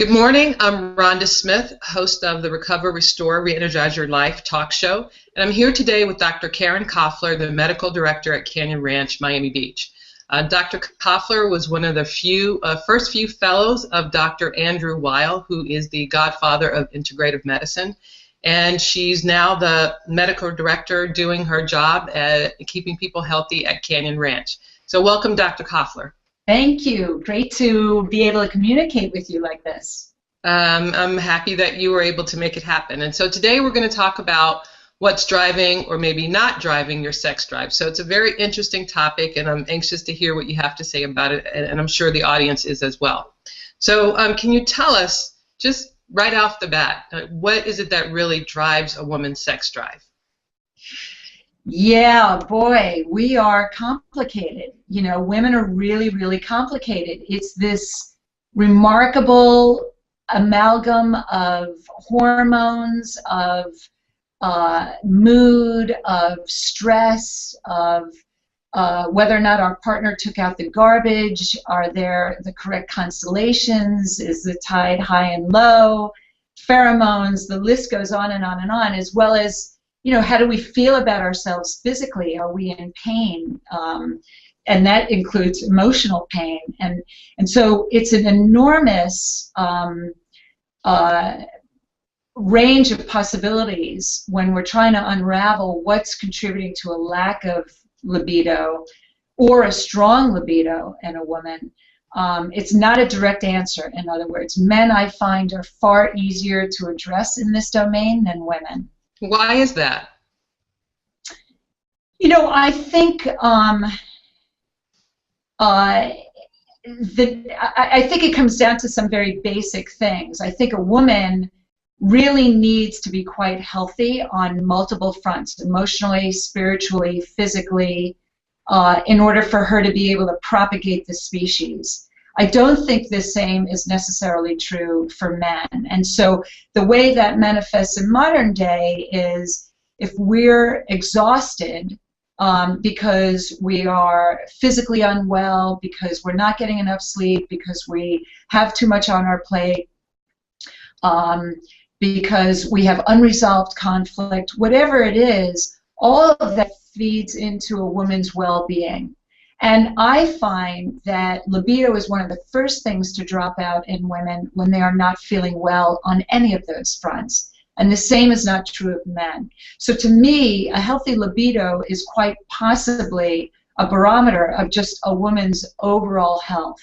Good morning. I'm Rhonda Smith, host of the Recover, Restore, Reenergize Your Life talk show, and I'm here today with Dr. Karen Koffler, the medical director at Canyon Ranch, Miami Beach. Dr. Koffler was one of the first few fellows of Dr. Andrew Weil, who is the godfather of integrative medicine, and she's now the medical director doing her job at keeping people healthy at Canyon Ranch. So welcome, Dr. Koffler. Thank you. Great to be able to communicate with you like this. I'm happy that you were able to make it happen. And so today we're going to talk about what's driving or maybe not driving your sex drive. So it's a very interesting topic, and I'm anxious to hear what you have to say about it, and I'm sure the audience is as well. So can you tell us, just right off the bat, what is it that really drives a woman's sex drive? Yeah, boy, we are complicated. You know, women are really, really complicated. It's this remarkable amalgam of hormones, of mood, of stress, of whether or not our partner took out the garbage, are there the correct constellations, is the tide high and low, pheromones, the list goes on and on and on, as well as, you know, how do we feel about ourselves physically? Are we in pain? And that includes emotional pain. And so it's an enormous range of possibilities when we're trying to unravel what's contributing to a lack of libido or a strong libido in a woman. It's not a direct answer, in other words. Men, I find, are far easier to address in this domain than women. Why is that? You know, I think I think it comes down to some very basic things. I think a woman really needs to be quite healthy on multiple fronts, emotionally, spiritually, physically, in order for her to be able to propagate the species. I don't think the same is necessarily true for men. And so the way that manifests in modern day is if we're exhausted because we are physically unwell, because we're not getting enough sleep, because we have too much on our plate, because we have unresolved conflict, whatever it is, all of that feeds into a woman's well-being. And I find that libido is one of the first things to drop out in women when they are not feeling well on any of those fronts. And the same is not true of men. So to me, a healthy libido is quite possibly a barometer of just a woman's overall health.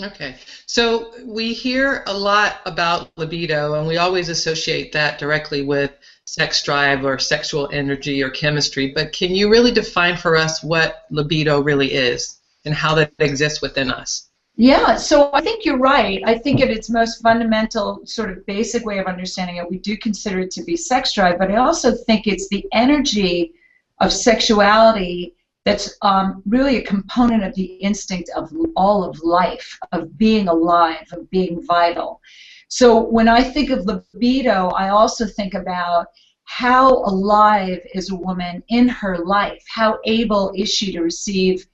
Okay, so we hear a lot about libido, and we always associate that directly with sex drive or sexual energy or chemistry, but can you really define for us what libido really is and how that exists within us? Yeah, so I think you're right. I think at its most fundamental sort of basic way of understanding it, we do consider it to be sex drive, but I also think it's the energy of sexuality that's really a component of the instinct of all of life, of being alive, of being vital. So when I think of libido, I also think about how alive is a woman in her life, how able is she to receive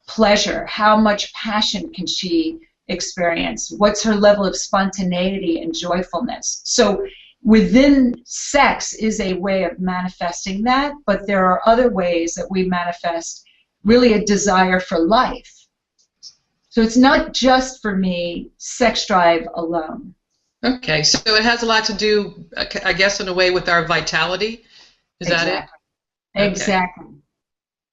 pleasure, how much passion can she experience, what's her level of spontaneity and joyfulness. So within sex is a way of manifesting that, but there are other ways that we manifest really a desire for life. So it's not just, for me, sex drive alone. Okay, so it has a lot to do, I guess, in a way with our vitality. Is that it? Okay. Exactly.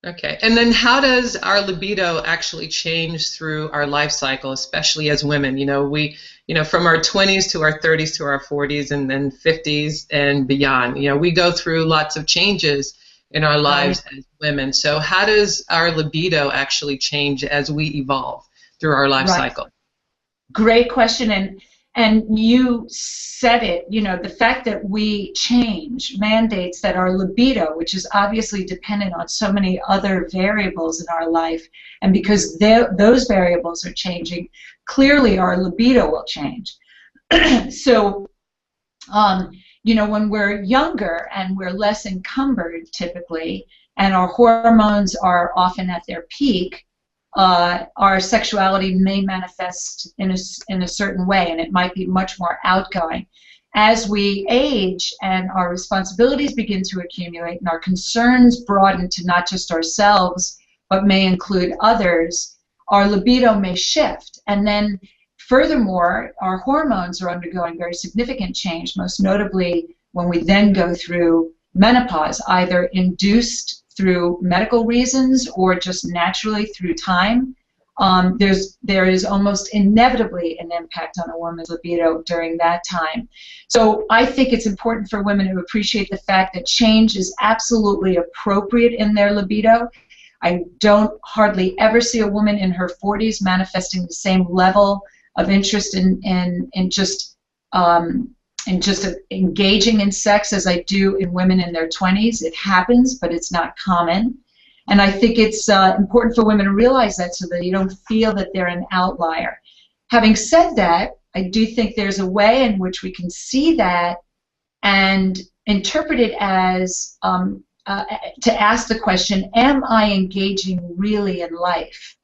Okay, and then how does our libido actually change through our life cycle, especially as women? You know, from our 20s to our 30s to our 40s and then 50s and beyond. You know, we go through lots of changes in our lives as women. So how does our libido actually change as we evolve through our life cycle? Great question, and you said it, you know, the fact that we change mandates that our libido, which is obviously dependent on so many other variables in our life, and because those variables are changing, clearly our libido will change. So, you know, when we're younger and we're less encumbered typically, and our hormones are often at their peak, our sexuality may manifest in a certain way, and it might be much more outgoing. As we age and our responsibilities begin to accumulate and our concerns broaden to not just ourselves, but may include others, our libido may shift. And then furthermore, our hormones are undergoing very significant change, most notably when we then go through menopause, either induced through medical reasons or just naturally through time. There is almost inevitably an impact on a woman's libido during that time. So I think it's important for women to appreciate the fact that change is absolutely appropriate in their libido. I don't hardly ever see a woman in her 40s manifesting the same level of interest in just engaging in sex as I do in women in their 20s. It happens, but it's not common. And I think it's important for women to realize that so that you don't feel that they're an outlier. Having said that, I do think there's a way in which we can see that and interpret it as to ask the question, am I engaging really in life?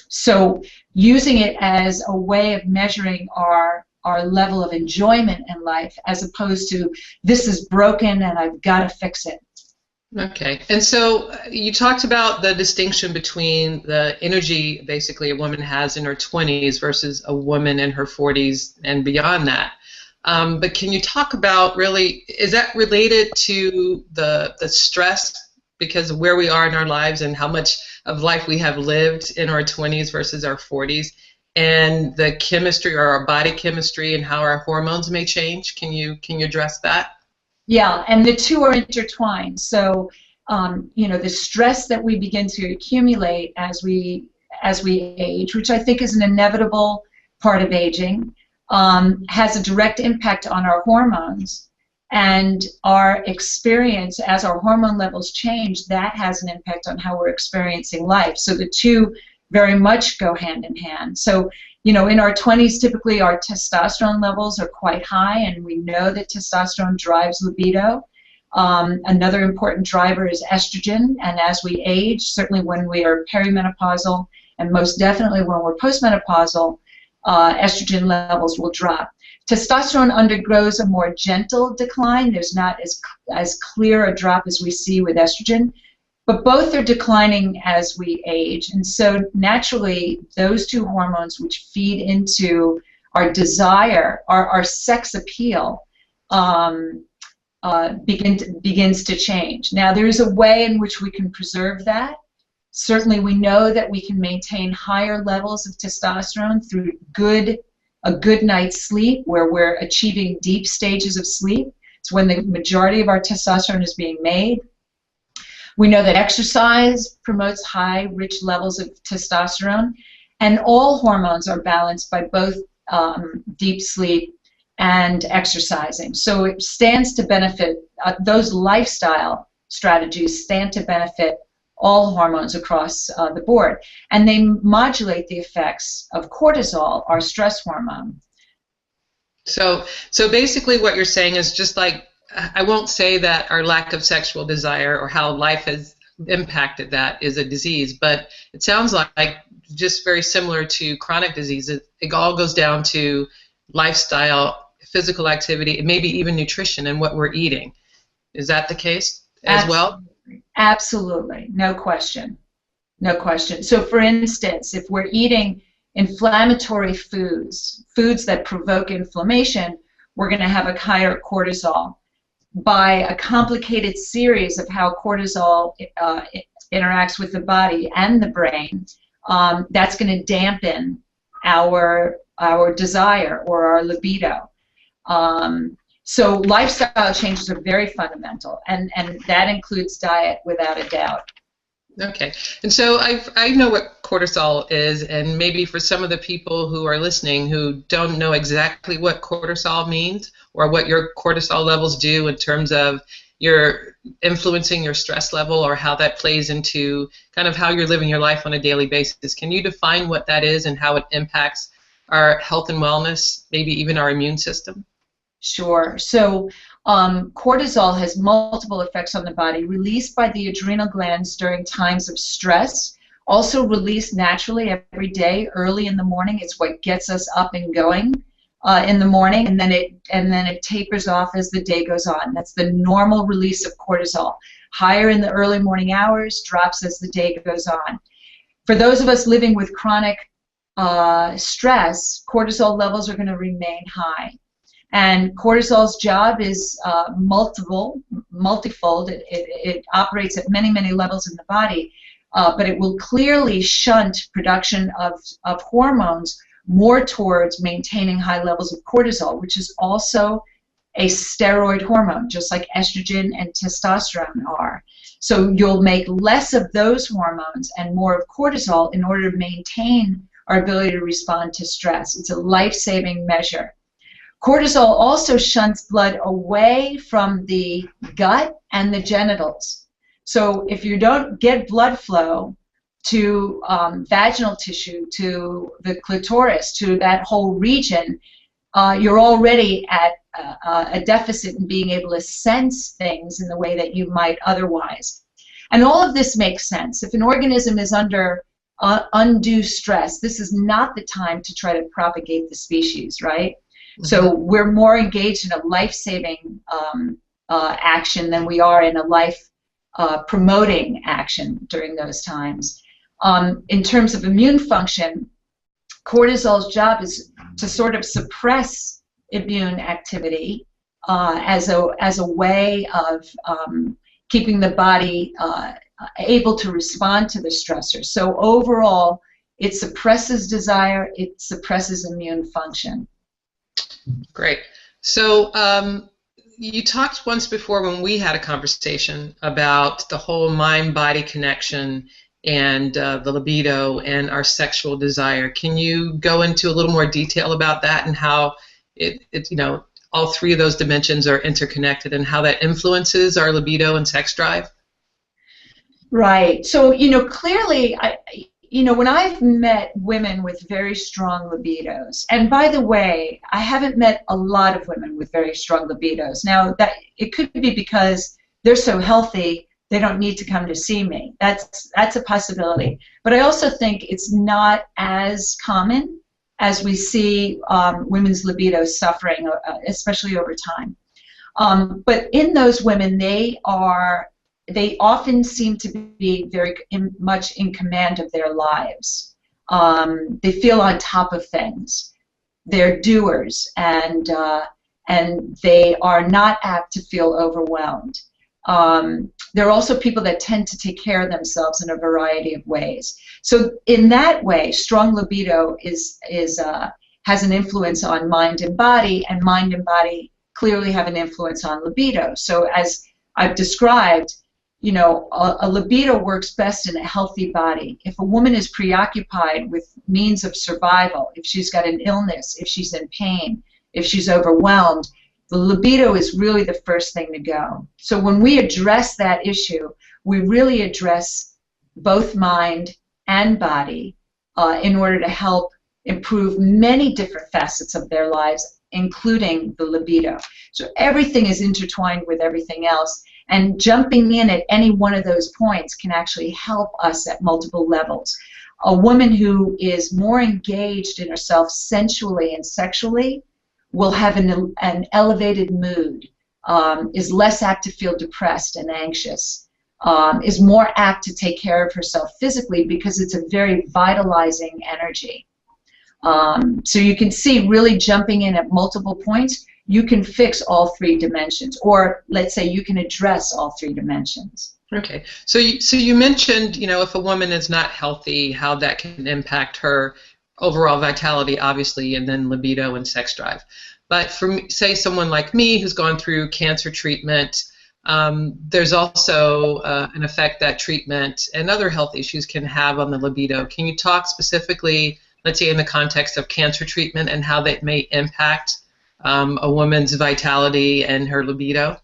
So using it as a way of measuring our level of enjoyment in life, as opposed to this is broken and I've got to fix it. Okay, and so you talked about the distinction between the energy basically a woman has in her 20s versus a woman in her 40s and beyond that. But can you talk about really, is that related to the stress because of where we are in our lives and how much of life we have lived in our 20s versus our 40s, and the chemistry or our body chemistry and how our hormones may change? Can you address that? Yeah, and the two are intertwined. So, you know, the stress that we begin to accumulate as we age, which I think is an inevitable part of aging, has a direct impact on our hormones, and our experience as our hormone levels change. That has an impact on how we're experiencing life. So the two very much go hand in hand. So, you know, in our 20s, typically our testosterone levels are quite high, and we know that testosterone drives libido. Another important driver is estrogen, and as we age, certainly when we are perimenopausal, and most definitely when we're postmenopausal, estrogen levels will drop. Testosterone undergoes a more gentle decline. There's not as clear a drop as we see with estrogen, but both are declining as we age. And so naturally, those two hormones which feed into our desire, our sex appeal, begins to change. Now, there is a way in which we can preserve that. Certainly, we know that we can maintain higher levels of testosterone through a good night's sleep, where we're achieving deep stages of sleep. It's when the majority of our testosterone is being made. We know that exercise promotes high, rich levels of testosterone, and all hormones are balanced by both deep sleep and exercising. So it stands to benefit, those lifestyle strategies stand to benefit all hormones across the board. And they modulate the effects of cortisol, our stress hormone. So basically what you're saying is, just like, I won't say that our lack of sexual desire or how life has impacted that is a disease, but it sounds like just very similar to chronic diseases, it all goes down to lifestyle, physical activity, and maybe even nutrition and what we're eating. Is that the case as well? Absolutely, no question. No question. So for instance, if we're eating inflammatory foods that provoke inflammation, we're going to have a higher cortisol. By a complicated series of how cortisol interacts with the body and the brain, that's going to dampen our desire or our libido. So lifestyle changes are very fundamental, and that includes diet without a doubt. Okay, and so I know what cortisol is, and maybe for some of the people who are listening who don't know exactly what cortisol means or what your cortisol levels do in terms of your influencing your stress level or how that plays into kind of how you're living your life on a daily basis. Can you define what that is and how it impacts our health and wellness, maybe even our immune system? Sure. So cortisol has multiple effects on the body, released by the adrenal glands during times of stress, also released naturally every day early in the morning. It's what gets us up and going in the morning, and then it tapers off as the day goes on. That's the normal release of cortisol. Higher in the early morning hours, drops as the day goes on. For those of us living with chronic stress, cortisol levels are going to remain high. And cortisol's job is multifold. It operates at many, many levels in the body, but it will clearly shunt production of hormones more towards maintaining high levels of cortisol, which is also a steroid hormone, just like estrogen and testosterone are. So you'll make less of those hormones and more of cortisol in order to maintain our ability to respond to stress. It's a life-saving measure. Cortisol also shunts blood away from the gut and the genitals. So if you don't get blood flow to vaginal tissue, to the clitoris, to that whole region, you're already at a deficit in being able to sense things in the way that you might otherwise. And all of this makes sense. If an organism is under undue stress, this is not the time to try to propagate the species, right? So we're more engaged in a life-saving action than we are in a life-promoting action during those times. In terms of immune function, cortisol's job is to sort of suppress immune activity as a way of keeping the body able to respond to the stressor. So overall, it suppresses desire, it suppresses immune function. Great. So you talked once before when we had a conversation about the whole mind-body connection and the libido and our sexual desire. Can you go into a little more detail about that and how all three of those dimensions are interconnected and how that influences our libido and sex drive? Right. So, clearly, when I've met women with very strong libidos, and by the way, I haven't met a lot of women with very strong libidos. Now, that it could be because they're so healthy, they don't need to come to see me. That's a possibility. But I also think it's not as common as we see women's libido suffering, especially over time. But in those women, they often seem to be very much in command of their lives. They feel on top of things. They're doers, and they are not apt to feel overwhelmed. There are also people that tend to take care of themselves in a variety of ways. So in that way, strong libido has an influence on mind and body clearly have an influence on libido. So as I've described, a libido works best in a healthy body. If a woman is preoccupied with means of survival, if she's got an illness, if she's in pain, if she's overwhelmed, the libido is really the first thing to go. So when we address that issue, we really address both mind and body in order to help improve many different facets of their lives, including the libido. So everything is intertwined with everything else, and jumping in at any one of those points can actually help us at multiple levels. A woman who is more engaged in herself sensually and sexually will have an elevated mood, is less apt to feel depressed and anxious, is more apt to take care of herself physically because it's a very vitalizing energy. So you can see, really jumping in at multiple points, you can fix all three dimensions, or let's say you can address all three dimensions. Okay. So you mentioned, if a woman is not healthy, how that can impact her overall vitality, obviously, and then libido and sex drive. But for, say, someone like me who's gone through cancer treatment, there's also an effect that treatment and other health issues can have on the libido. Can you talk specifically, let's say, in the context of cancer treatment and how that may impact a woman's vitality and her libido?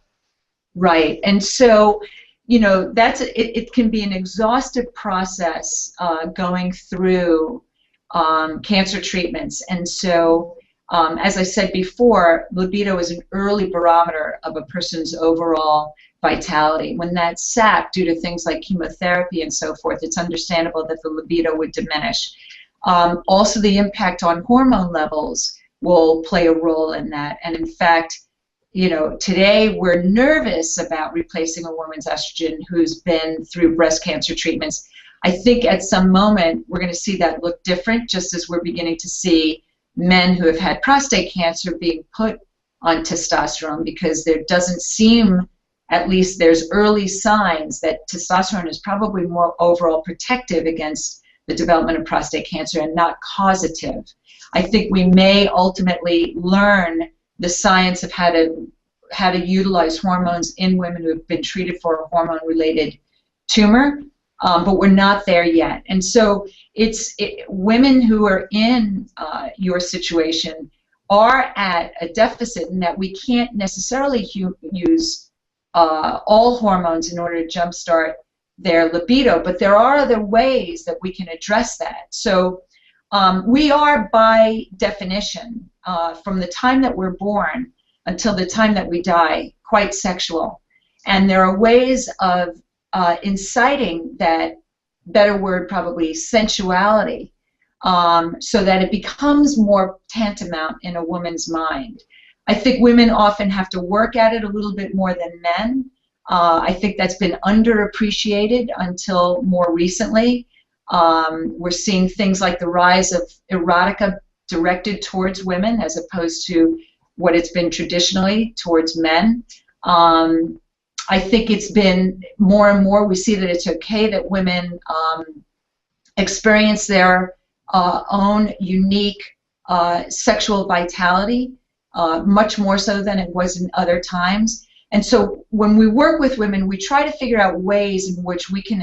Right. And so, it can be an exhaustive process going through cancer treatments. And so As I said before, libido is an early barometer of a person's overall vitality. When that's sapped due to things like chemotherapy and so forth, it's understandable that the libido would diminish. Also, the impact on hormone levels will play a role in that. And in fact, you know, today we're nervous about replacing a woman's estrogen who's been through breast cancer treatments. I think at some moment we're going to see that look different, just as we're beginning to see men who have had prostate cancer being put on testosterone, because there doesn't seem, at least there's early signs that testosterone is probably more overall protective against the development of prostate cancer and not causative. I think we may ultimately learn the science of how to utilize hormones in women who have been treated for a hormone-related tumor, but we're not there yet. And so women who are in your situation are at a deficit in that we can't necessarily use all hormones in order to jumpstart their libido, but there are other ways that we can address that. So we are, by definition, from the time that we're born until the time that we die, quite sexual. And there are ways of inciting that, better word probably, sensuality, so that it becomes more tantamount in a woman's mind. I think women often have to work at it a little bit more than men. I think that's been underappreciated until more recently. We're seeing things like the rise of erotica directed towards women as opposed to what it's been traditionally towards men. I think it's been more and more, we see that it's okay that women experience their own unique sexual vitality, much more so than it was in other times. And so when we work with women, we try to figure out ways in which we can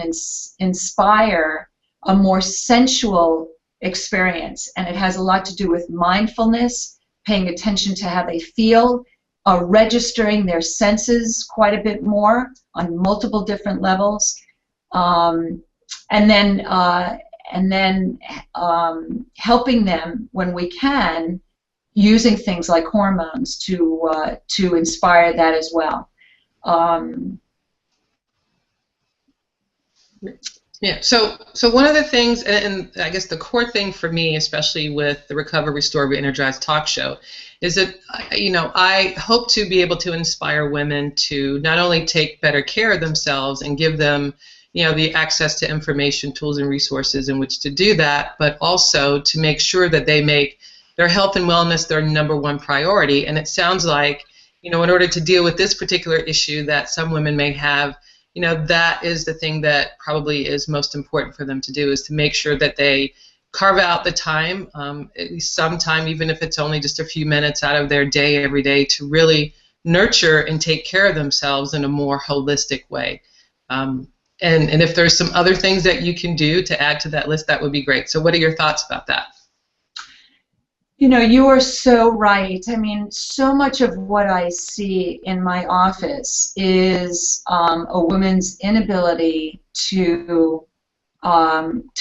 inspire a more sensual experience. And it has a lot to do with mindfulness, paying attention to how they feel, registering their senses quite a bit more on multiple different levels, and then helping them when we can, using things like hormones to inspire that as well. Yeah. So one of the things, and I guess the core thing for me, especially with the Recover, Restore, Re-Energize talk show, is that, you know, I hope to be able to inspire women to not only take better care of themselves and give them, you know, the access to information, tools, and resources in which to do that, but also to make sure that they make their health and wellness their #1 priority. And it sounds like, you know, in order to deal with this particular issue that some women may have, you know, that is the thing that probably is most important for them to do, is to make sure that they carve out the time, at least some time, even if it's only just a few minutes out of their day every day, to really nurture and take care of themselves in a more holistic way. And if there's some other things that you can do to add to that list, that would be great. So what are your thoughts about that? You know, you are so right. I mean, so much of what I see in my office is a woman's inability to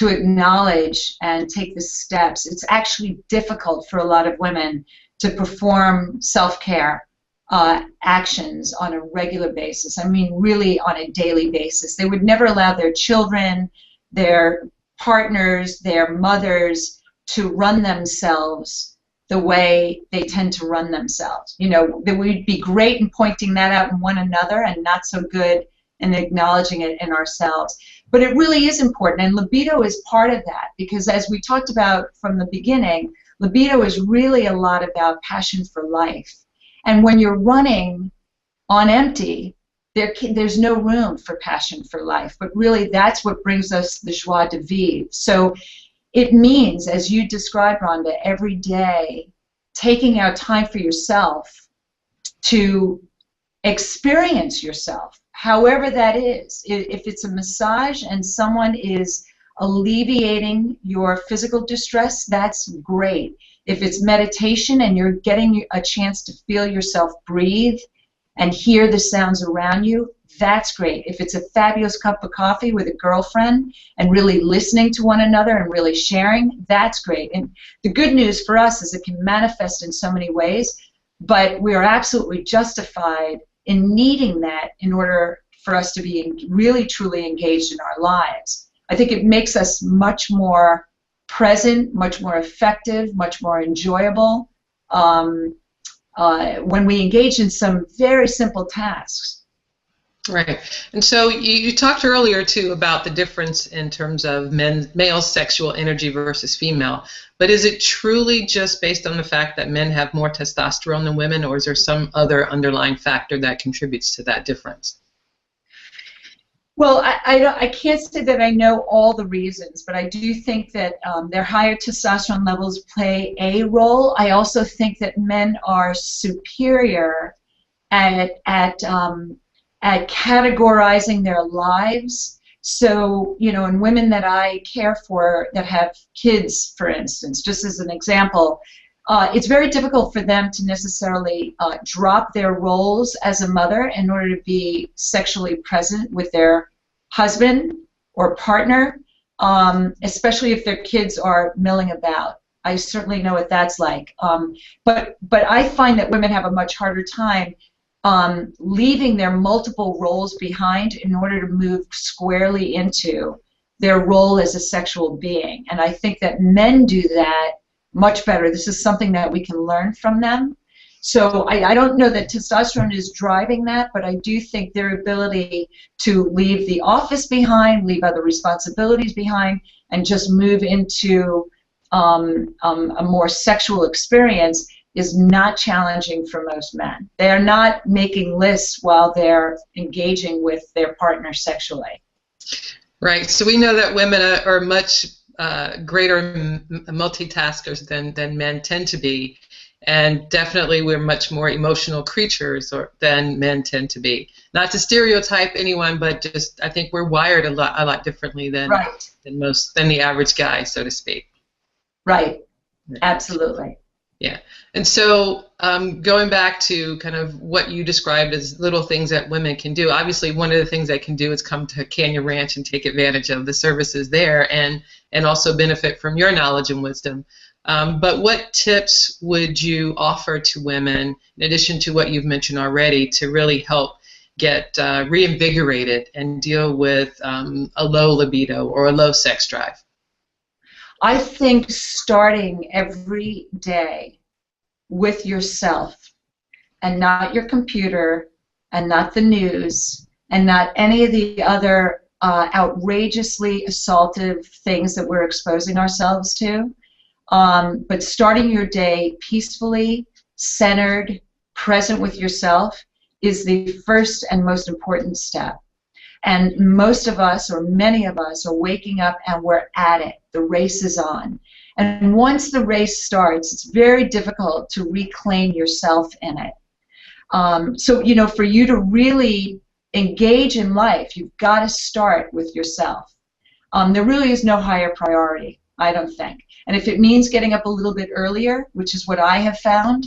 acknowledge and take the steps. It's actually difficult for a lot of women to perform self-care actions on a regular basis. I mean, really on a daily basis. They would never allow their children, their partners, their mothers to run themselves the way they tend to run themselves. You know, that we'd be great in pointing that out in one another and not so good in acknowledging it in ourselves. But it really is important, and libido is part of that, because as we talked about from the beginning, libido is really a lot about passion for life. And when you're running on empty, there's no room for passion for life. But really, that's what brings us the joie de vivre. So it means, as you described, Rhonda, every day taking out time for yourself to experience yourself, however that is. If it's a massage and someone is alleviating your physical distress, that's great. If it's meditation and you're getting a chance to feel yourself breathe and hear the sounds around you, that's great. If it's a fabulous cup of coffee with a girlfriend and really listening to one another and really sharing, that's great. And the good news for us is it can manifest in so many ways, but we are absolutely justified in needing that in order for us to be really truly engaged in our lives. I think it makes us much more present, much more effective, much more enjoyable when we engage in some very simple tasks. Right. And so you talked earlier, too, about the difference in terms of male sexual energy versus female. But is it truly just based on the fact that men have more testosterone than women, or is there some other underlying factor that contributes to that difference? Well, I can't say that I know all the reasons, but I do think that their higher testosterone levels play a role. I also think that men are superior at categorizing their lives. So, you know, in women that I care for that have kids, for instance, just as an example, it's very difficult for them to necessarily drop their roles as a mother in order to be sexually present with their husband or partner, especially if their kids are milling about. I certainly know what that's like. But I find that women have a much harder time leaving their multiple roles behind in order to move squarely into their role as a sexual being. And I think that men do that much better. This is something that we can learn from them. So I don't know that testosterone is driving that, but I do think their ability to leave the office behind, leave other responsibilities behind, and just move into a more sexual experience is not challenging for most men. They are not making lists while they're engaging with their partner sexually. Right. So we know that women are much greater multitaskers than men tend to be. And definitely we're much more emotional creatures than men tend to be. Not to stereotype anyone, but just I think we're wired a lot differently than the average guy, so to speak. Right. Absolutely. Yeah. And so going back to kind of what you described as little things that women can do, obviously one of the things they can do is come to Canyon Ranch and take advantage of the services there and also benefit from your knowledge and wisdom. But what tips would you offer to women, in addition to what you've mentioned already, to really help get reinvigorated and deal with a low libido or a low sex drive? I think starting every day with yourself and not your computer and not the news and not any of the other outrageously assaultive things that we're exposing ourselves to, but starting your day peacefully, centered, present with yourself is the first and most important step. And most of us, or many of us, are waking up and we're at it. The race is on. And once the race starts, it's very difficult to reclaim yourself in it. So, you know, for you to really engage in life, you've got to start with yourself. There really is no higher priority, I don't think. And if it means getting up a little bit earlier, which is what I have found,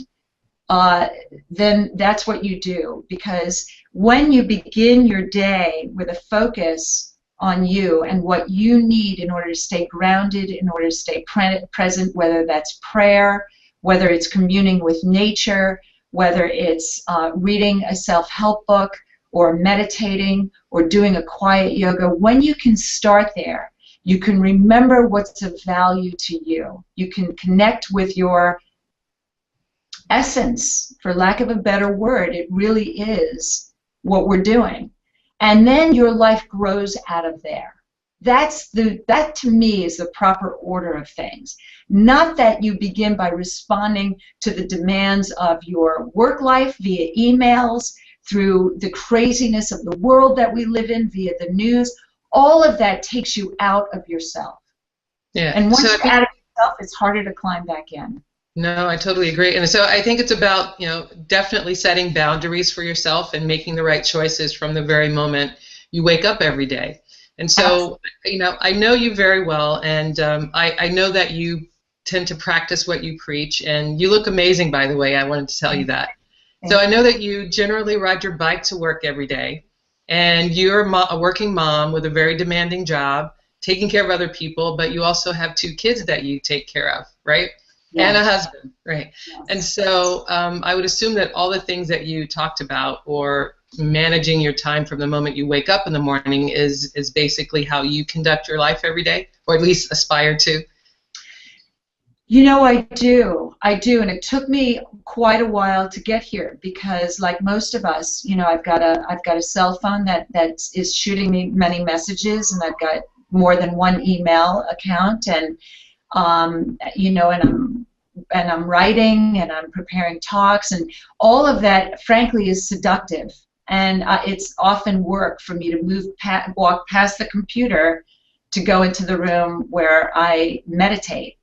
then that's what you do. Because when you begin your day with a focus on you and what you need in order to stay grounded, in order to stay present, whether that's prayer, whether it's communing with nature, whether it's reading a self-help book or meditating or doing a quiet yoga, when you can start there, you can remember what's of value to you. You can connect with your essence, for lack of a better word. It really is what we're doing. And then your life grows out of there. That to me is the proper order of things. Not that you begin by responding to the demands of your work life via emails, through the craziness of the world that we live in, via the news. All of that takes you out of yourself. Yeah. And once you're out of yourself, it's harder to climb back in. No, I totally agree. And so I think it's about, you know, definitely setting boundaries for yourself and making the right choices from the very moment you wake up every day. And so, you know, I know you very well, and I know that you tend to practice what you preach, and you look amazing, by the way. I wanted to tell you that. So I know that you generally ride your bike to work every day. And you're a working mom with a very demanding job, taking care of other people, but you also have 2 kids that you take care of, right? Yes. And a husband, right? Yes. And so I would assume that all the things that you talked about, or managing your time from the moment you wake up in the morning, is basically how you conduct your life every day, or at least aspire to. You know, I do, and it took me quite a while to get here because, like most of us, you know, I've got a cell phone that is shooting me many messages, and I've got more than one email account, and you know, and I'm writing, and I'm preparing talks, and all of that, frankly, is seductive, and it's often work for me to walk past the computer to go into the room where I meditate.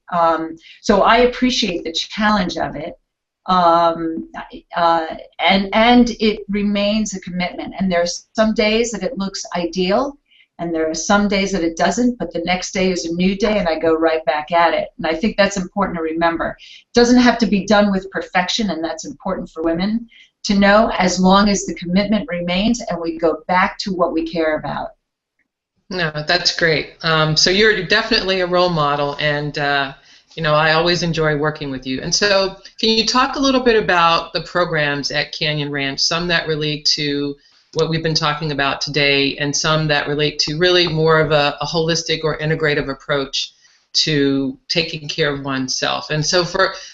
So I appreciate the challenge of it, and it remains a commitment. And there are some days that it looks ideal, and there are some days that it doesn't, but the next day is a new day, and I go right back at it. And I think that's important to remember. It doesn't have to be done with perfection, and that's important for women to know, as long as the commitment remains and we go back to what we care about. No, that's great. So you're definitely a role model, and you know, I always enjoy working with you. And so can you talk a little bit about the programs at Canyon Ranch, some that relate to what we've been talking about today, and some that relate to really more of a holistic or integrative approach to taking care of oneself? And so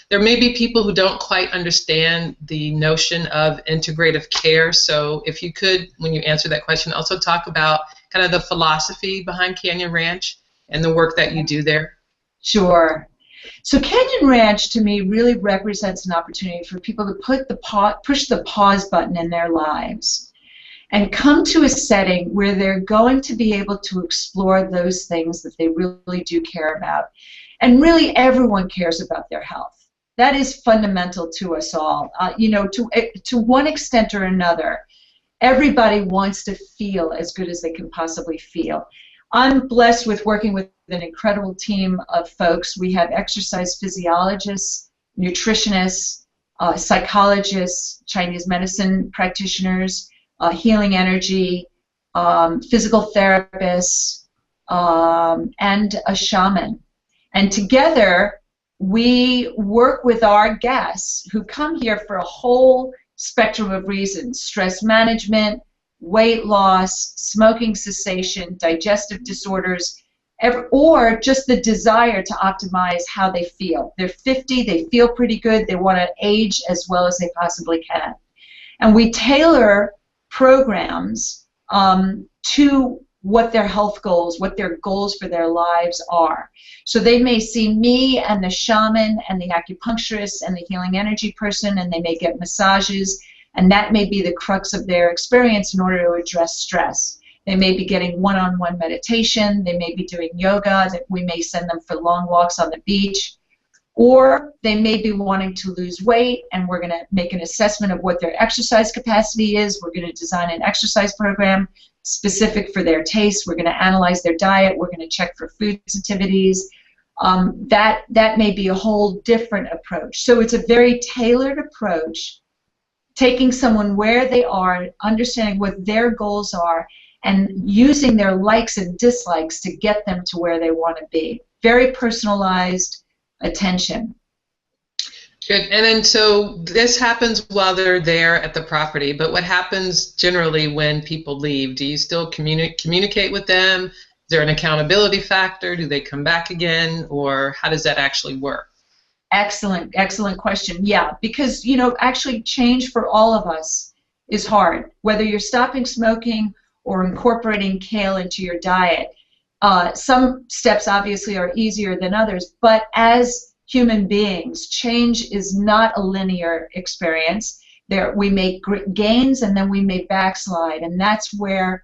there may be people who don't quite understand the notion of integrative care. So if you could, when you answer that question, also talk about kind of the philosophy behind Canyon Ranch and the work that you do there. Sure. So Canyon Ranch, to me, really represents an opportunity for people to push the pause button in their lives and come to a setting where they're going to be able to explore those things that they really do care about. And really, everyone cares about their health. That is fundamental to us all. You know, to one extent or another, everybody wants to feel as good as they can possibly feel. I'm blessed with working with an incredible team of folks. We have exercise physiologists, nutritionists, psychologists, Chinese medicine practitioners, healing energy, physical therapists, and a shaman. And together, we work with our guests who come here for a whole spectrum of reasons: stress management, weight loss, smoking cessation, digestive disorders, or just the desire to optimize how they feel. They're 50, they feel pretty good, they want to age as well as they possibly can. And we tailor programs to what their health goals, what their goals for their lives are. So they may see me and the shaman and the acupuncturist and the healing energy person, and they may get massages, and that may be the crux of their experience in order to address stress. They may be getting one-on-one meditation, they may be doing yoga, that we may send them for long walks on the beach, or they may be wanting to lose weight, and we're going to make an assessment of what their exercise capacity is. We're going to design an exercise program specific for their taste. We're going to analyze their diet. We're going to check for food sensitivities. That may be a whole different approach. So it's a very tailored approach, taking someone where they are, understanding what their goals are, and using their likes and dislikes to get them to where they want to be. Very personalized attention. Good. And then so this happens while they're there at the property, but what happens generally when people leave? Do you still communicate with them? Is there an accountability factor? Do they come back again? Or how does that actually work? Excellent, excellent question. Yeah, because, you know, actually change for all of us is hard. Whether you're stopping smoking or incorporating kale into your diet, some steps obviously are easier than others, but as human beings, change is not a linear experience. We make gains and then we may backslide, and that's where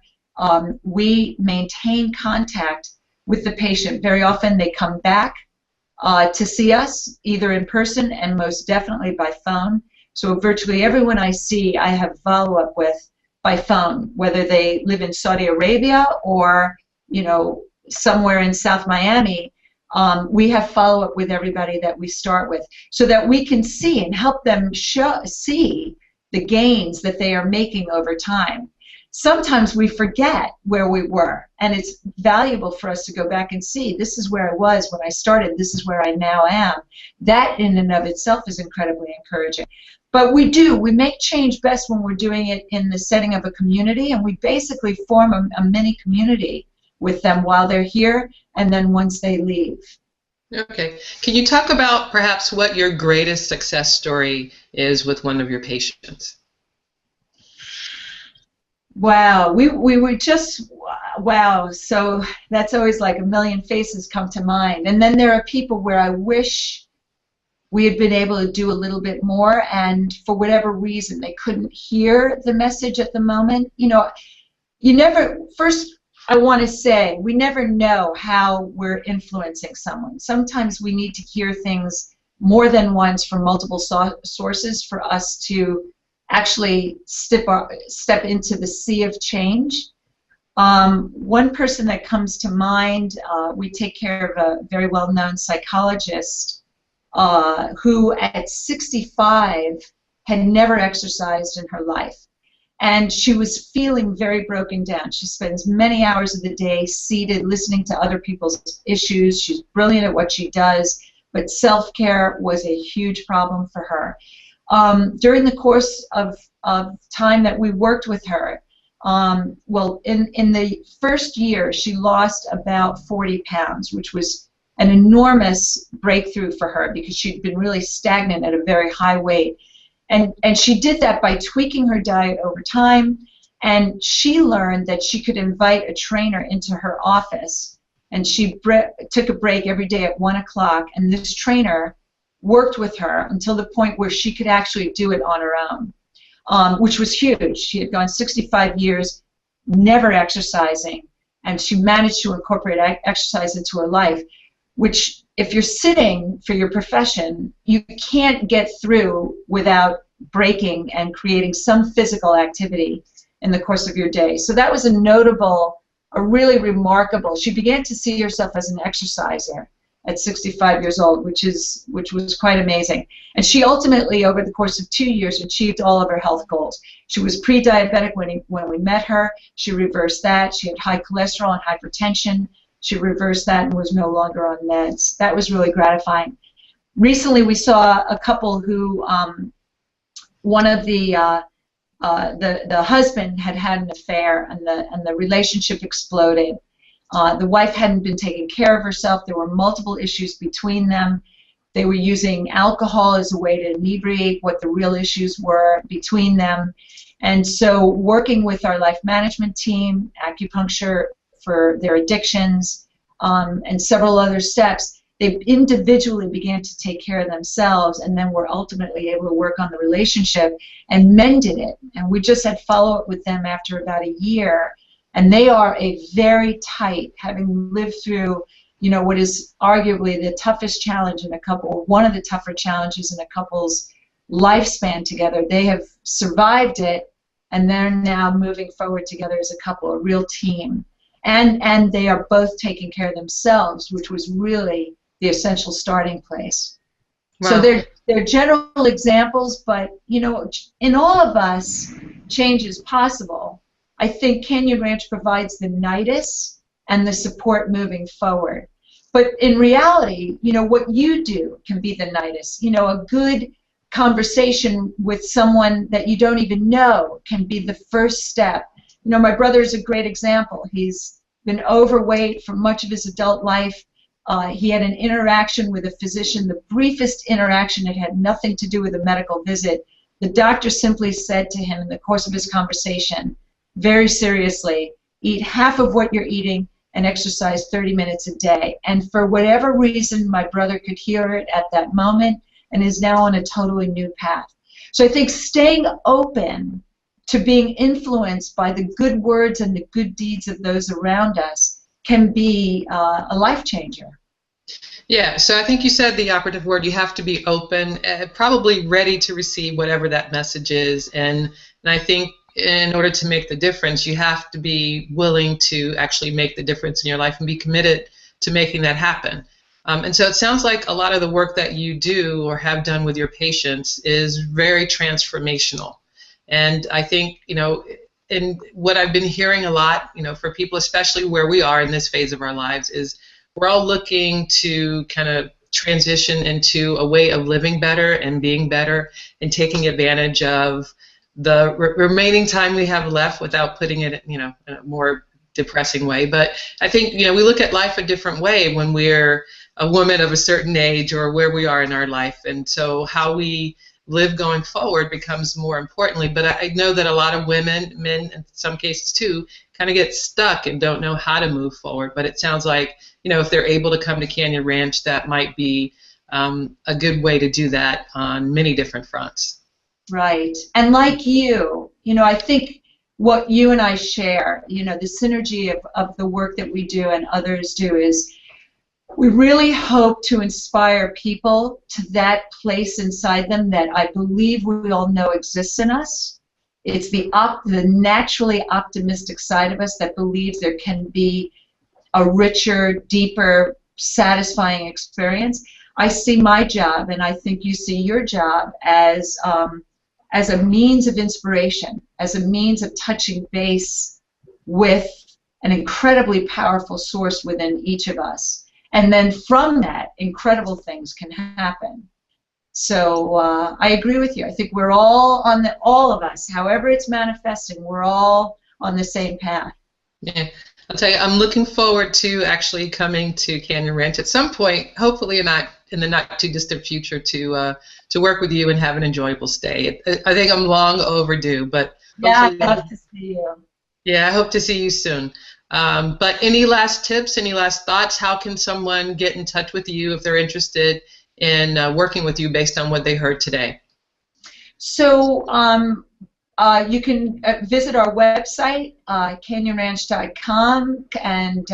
we maintain contact with the patient. Very often they come back to see us, either in person and most definitely by phone. So virtually everyone I see, I have follow-up with by phone, whether they live in Saudi Arabia or, you know, somewhere in South Miami. We have follow-up with everybody that we start with, so that we can see and help them see the gains that they are making over time. sometimes we forget where we were, and it's valuable for us to go back and see, this is where I was when I started, this is where I now am. That in and of itself is incredibly encouraging. But we make change best when we're doing it in the setting of a community, and we basically form a mini community with them while they're here and then once they leave. Okay. Can you talk about perhaps what your greatest success story is with one of your patients? Wow, we were just, wow, so that's always like a million faces come to mind. And then there are people where I wish we had been able to do a little bit more, and for whatever reason they couldn't hear the message at the moment. You know, first I want to say, we never know how we're influencing someone. Sometimes we need to hear things more than once from multiple sources for us to actually step into the sea of change. One person that comes to mind, we take care of a very well-known psychologist who at 65 had never exercised in her life. And she was feeling very broken down. She spends many hours of the day seated listening to other people's issues. She's brilliant at what she does, but self-care was a huge problem for her. During the course of time that we worked with her, well, in the first year, she lost about 40 pounds, which was an enormous breakthrough for her because she'd been really stagnant at a very high weight. And she did that by tweaking her diet over time, and she learned that she could invite a trainer into her office, and she took a break every day at 1 o'clock, and this trainer worked with her until the point where she could actually do it on her own, which was huge. She had gone 65 years never exercising, and she managed to incorporate exercise into her life, which, if you're sitting for your profession, you can't get through without breaking and creating some physical activity in the course of your day. So that was a really remarkable, she began to see herself as an exerciser at 65 years old, which was quite amazing. And she ultimately, over the course of 2 years, achieved all of her health goals. She was pre-diabetic when we met her. She reversed that. She had high cholesterol and hypertension. She reversed that and was no longer on meds. That was really gratifying. Recently, we saw a couple who, one of the husband had an affair, and the relationship exploded. The wife hadn't been taking care of herself. There were multiple issues between them. They were using alcohol as a way to inebriate what the real issues were between them. And so, working with our life management team, acupuncture for their addictions, and several other steps, they individually began to take care of themselves, and then were ultimately able to work on the relationship and mended it. And we just had follow-up with them after about a year, and they are a very tight, having lived through, you know, what is arguably the toughest challenge in a couple, one of the tougher challenges in a couple's lifespan together. They have survived it, and they're now moving forward together as a couple, a real team. And they are both taking care of themselves, which was really the essential starting place. Wow. So they're general examples, but, you know, in all of us, change is possible. I think Canyon Ranch provides the nidus and the support moving forward. But in reality, you know, what you do can be the nidus. You know, a good conversation with someone that you don't even know can be the first step. You know, my brother is a great example. He's been overweight for much of his adult life. He had an interaction with a physician, the briefest interaction. It had nothing to do with a medical visit. The doctor simply said to him in the course of his conversation, very seriously, eat half of what you're eating and exercise 30 minutes a day. And for whatever reason, my brother could hear it at that moment and is now on a totally new path. So I think staying open to being influenced by the good words and the good deeds of those around us can be a life changer. Yeah, so I think you said the operative word. You have to be open, probably ready to receive whatever that message is. And I think in order to make the difference, you have to be willing to actually make the difference in your life and be committed to making that happen. And so it sounds like a lot of the work that you do or have done with your patients is very transformational. And I think, you know, and what I've been hearing a lot, for people, especially where we are in this phase of our lives, is we're all looking to kind of transition into a way of living better and being better and taking advantage of the remaining time we have left without putting it, in a more depressing way. But I think, we look at life a different way when we're a woman of a certain age or where we are in our life. And so how we live going forward becomes more importantly. But I know that a lot of women, men in some cases too, kind of get stuck and don't know how to move forward. But it sounds like, if they're able to come to Canyon Ranch, that might be a good way to do that on many different fronts. Right. And like you, I think what you and I share, the synergy of the work that we do and others do is we really hope to inspire people to that place inside them that I believe we all know exists in us. It's the naturally optimistic side of us that believes there can be a richer, deeper, satisfying experience. I see my job, and I think you see your job, as a means of inspiration, as a means of touching base with an incredibly powerful source within each of us. And then from that, incredible things can happen. So I agree with you. I think we're all all of us, however it's manifesting, we're all on the same path. Yeah. I'll tell you, I'm looking forward to actually coming to Canyon Ranch at some point, hopefully not in the not too distant future, to work with you and have an enjoyable stay. I think I'm long overdue, but yeah, I'd love to see you. Yeah, I hope to see you soon. But any last tips, any last thoughts? How can someone get in touch with you if they're interested in working with you based on what they heard today? So you can visit our website, canyonranch.com, and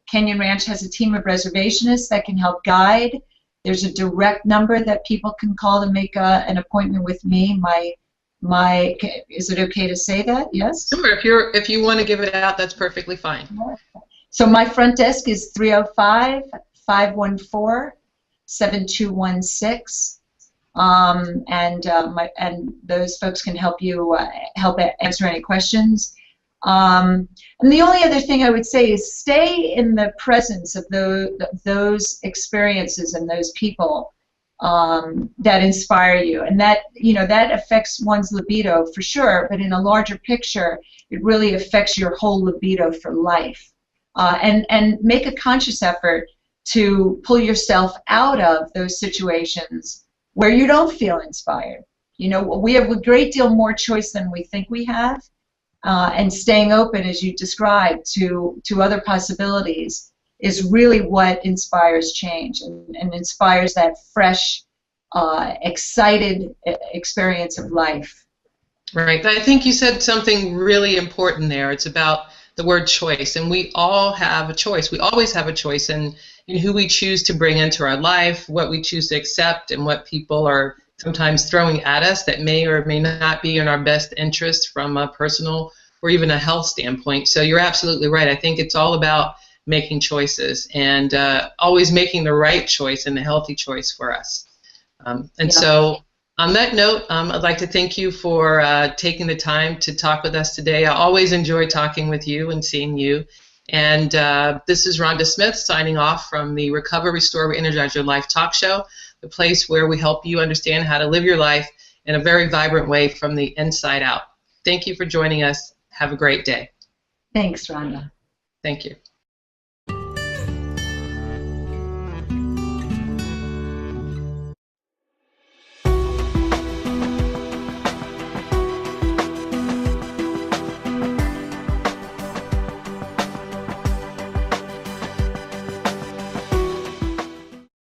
Canyon Ranch has a team of reservationists that can help guide. There's a direct number that people can call to make an appointment with me. Is it okay to say that? Yes? Sure. If you want to give it out, that's perfectly fine. So my front desk is 305-514-7216. And those folks can help you answer any questions. And the only other thing I would say is stay in the presence of those experiences and those people that inspire you, and that that affects one's libido for sure. But in a larger picture, it really affects your whole libido for life. And make a conscious effort to pull yourself out of those situations where you don't feel inspired. We have a great deal more choice than we think we have, and staying open, as you described, to other possibilities is really what inspires change and inspires that fresh, excited experience of life. Right. I think you said something really important there. It's about the word choice, and we all have a choice. We always have a choice in who we choose to bring into our life, what we choose to accept, and what people are sometimes throwing at us that may or may not be in our best interest from a personal or even a health standpoint. So you're absolutely right. I think it's all about making choices and always making the right choice and the healthy choice for us. So on that note, I'd like to thank you for taking the time to talk with us today. I always enjoy talking with you and seeing you. And this is Rhonda Smith signing off from the Recover, Restore, Re-Energize Your Life talk show, the place where we help you understand how to live your life in a very vibrant way from the inside out. Thank you for joining us. Have a great day. Thanks, Rhonda. Thank you.